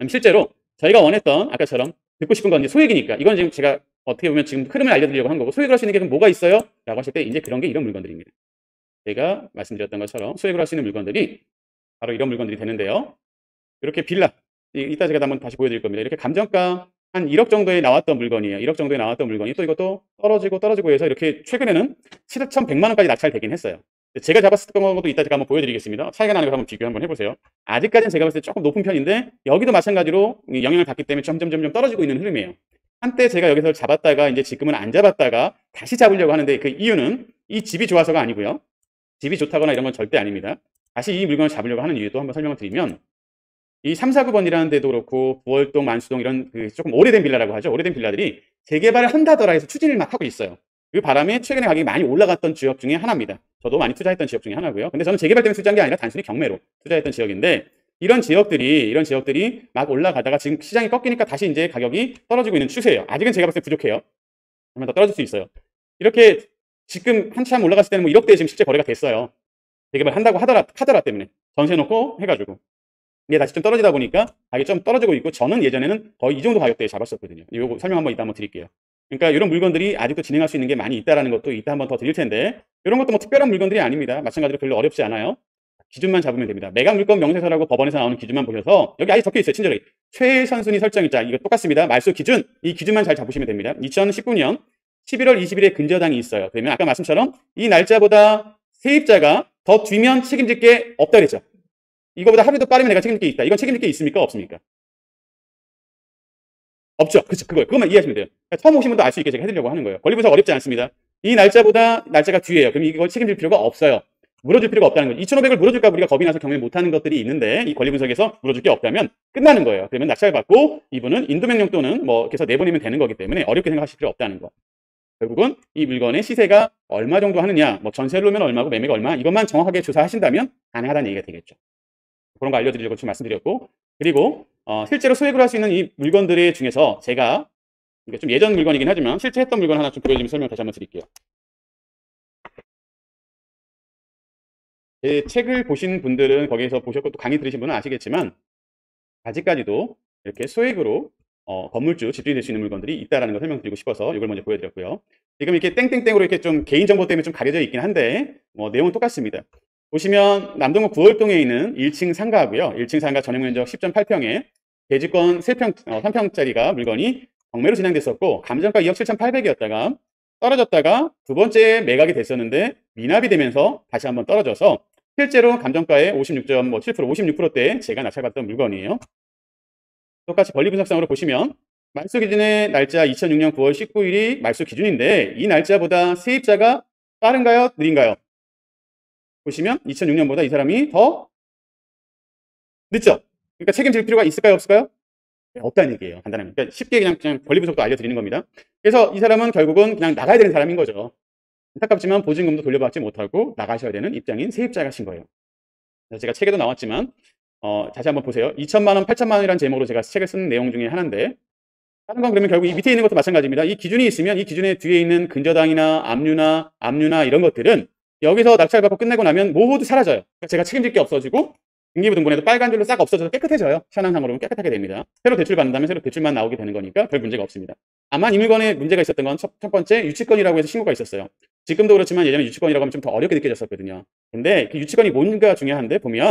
실제로 저희가 원했던 아까처럼 듣고 싶은 건 이제 소액이니까 이건 지금 제가 어떻게 보면 지금 흐름을 알려드리려고 한 거고 소액으로 할 수 있는 게 그럼 뭐가 있어요? 라고 하실 때 이제 그런 게 이런 물건들입니다. 제가 말씀드렸던 것처럼 소액으로 할 수 있는 물건들이 바로 이런 물건들이 되는데요. 이렇게 빌라 이따 제가 한번 다시 보여드릴 겁니다. 이렇게 감정가 한 1억 정도에 나왔던 물건이에요. 1억 정도에 나왔던 물건이 또 이것도 떨어지고 해서 이렇게 최근에는 7,100만 원까지 낙찰되긴 했어요. 제가 잡았었던 것도 이따 제가 한번 보여드리겠습니다. 차이가 나는 걸 한번 비교 한번 해보세요. 아직까지는 제가 봤을 때 조금 높은 편인데 여기도 마찬가지로 영향을 받기 때문에 점점 떨어지고 있는 흐름이에요. 한때 제가 여기서 잡았다가 이제 지금은 안 잡았다가 다시 잡으려고 하는데 그 이유는 이 집이 좋아서가 아니고요. 집이 좋다거나 이런 건 절대 아닙니다. 다시 이 물건을 잡으려고 하는 이유도 한번 설명을 드리면 이 3, 4구번이라는 데도 그렇고 부월동, 만수동 이런 그 조금 오래된 빌라라고 하죠. 오래된 빌라들이 재개발을 한다더라 해서 추진을 막 하고 있어요. 그 바람에 최근에 가격이 많이 올라갔던 지역 중에 하나입니다. 저도 많이 투자했던 지역 중에 하나고요. 근데 저는 재개발 때문에 투자한 게 아니라 단순히 경매로 투자했던 지역인데 이런 지역들이 막 올라가다가 지금 시장이 꺾이니까 다시 이제 가격이 떨어지고 있는 추세예요. 아직은 제가 봤을 때 부족해요. 얼마 더 떨어질 수 있어요. 이렇게 지금 한참 올라갔을 때는 뭐 1억대에 지금 실제 거래가 됐어요. 재개발 한다고 하더라 때문에 전세 놓고 해가지고. 이게 다시 좀 떨어지다 보니까 가격이 좀 떨어지고 있고 저는 예전에는 거의 이 정도 가격대에 잡았었거든요. 이거 설명 한번 이따 한번 드릴게요. 그러니까 이런 물건들이 아직도 진행할 수 있는 게 많이 있다라는 것도 이따 한번 더 드릴 텐데 이런 것도 뭐 특별한 물건들이 아닙니다. 마찬가지로 별로 어렵지 않아요. 기준만 잡으면 됩니다. 매각 물건 명세서라고 법원에서 나오는 기준만 보셔서 여기 아예 적혀 있어요. 친절하게. 최선순위 설정일자 이거 똑같습니다. 말소 기준 이 기준만 잘 잡으시면 됩니다. 2019년 11월 20일에 근저당이 있어요. 그러면 아까 말씀처럼 이 날짜보다 세입자가 더 뒤면 책임질 게 없다 그랬죠. 이거보다 하루도 빠르면 내가 책임질 게 있다. 이건 책임질 게 있습니까? 없습니까? 없죠. 그렇죠. 그것만 이해하시면 돼요. 그러니까 처음 오신 분도 알 수 있게 제가 해드리려고 하는 거예요. 권리분석 어렵지 않습니다. 이 날짜보다 날짜가 뒤에요. 그럼 이걸 책임질 필요가 없어요. 물어줄 필요가 없다는 거죠. 2,500을 물어줄까 우리가 겁이 나서 경매 못하는 것들이 있는데 이 권리분석에서 물어줄 게 없다면 끝나는 거예요. 그러면 낙찰받고 이분은 인도명령 또는 뭐 이렇게 해서 내보내면 되는 거기 때문에 어렵게 생각하실 필요 없다는 거. 결국은 이 물건의 시세가 얼마 정도 하느냐, 뭐 전세를 놓으면 얼마고 매매가 얼마 이것만 정확하게 조사하신다면 가능하다는 얘기가 되겠죠. 그런 거 알려드리려고 지금 말씀드렸고 그리고 실제로 소액으로 할 수 있는 이 물건들 중에서 제가 이게 좀 예전 물건이긴 하지만 실제 했던 물건 하나 좀 보여드리면 설명 다시 한번 드릴게요. 제 책을 보신 분들은 거기에서 보셨고 또 강의 들으신 분은 아시겠지만 아직까지도 이렇게 소액으로 건물주 집주인이 될 수 있는 물건들이 있다는 걸 설명드리고 싶어서 이걸 먼저 보여드렸고요. 지금 이렇게 땡땡땡으로 이렇게 좀 개인정보 때문에 좀 가려져 있긴 한데 내용은 똑같습니다. 보시면 남동구 구월동에 있는 1층 상가고요. 1층 상가 전용면적 10.8평에 대지권 3평짜리가 물건이 경매로 진행됐었고 감정가 2억 7,800이었다가 떨어졌다가 두 번째 매각이 됐었는데 미납이 되면서 다시 한번 떨어져서 실제로 감정가의 56.7% 56%대 제가 낙찰받던 물건이에요. 똑같이 권리분석상으로 보시면 말소 기준의 날짜 2006년 9월 19일이 말소 기준인데 이 날짜보다 세입자가 빠른가요? 느린가요? 보시면 2006년보다 이 사람이 더 늦죠? 그러니까 책임질 필요가 있을까요? 없을까요? 네, 없다는 얘기예요. 간단하게. 그러니까 쉽게 그냥 권리분석도 알려드리는 겁니다. 그래서 이 사람은 결국은 그냥 나가야 되는 사람인 거죠. 안타깝지만 보증금도 돌려받지 못하고 나가셔야 되는 입장인 세입자가 신 거예요. 그래서 제가 책에도 나왔지만 다시 한번 보세요. 2천만 원, 8천만 원이라는 제목으로 제가 책을 쓴 내용 중에 하나인데 다른 건 그러면 결국 이 밑에 있는 것도 마찬가지입니다. 이 기준이 있으면 이 기준의 뒤에 있는 근저당이나 압류나 이런 것들은 여기서 낙찰받고 끝내고 나면 모두 사라져요. 그러니까 제가 책임질 게 없어지고 등기부등본에도 빨간 줄로 싹 없어져서 깨끗해져요. 현황상으로는 깨끗하게 됩니다. 새로 대출받는다면 새로 대출만 나오게 되는 거니까 별 문제가 없습니다. 다만 이 물건에 문제가 있었던 건 첫 번째 유치권이라고 해서 신고가 있었어요. 지금도 그렇지만 예전에 유치권이라고 하면 좀 더 어렵게 느껴졌었거든요. 근데 그 유치권이 뭔가 중요한데 보면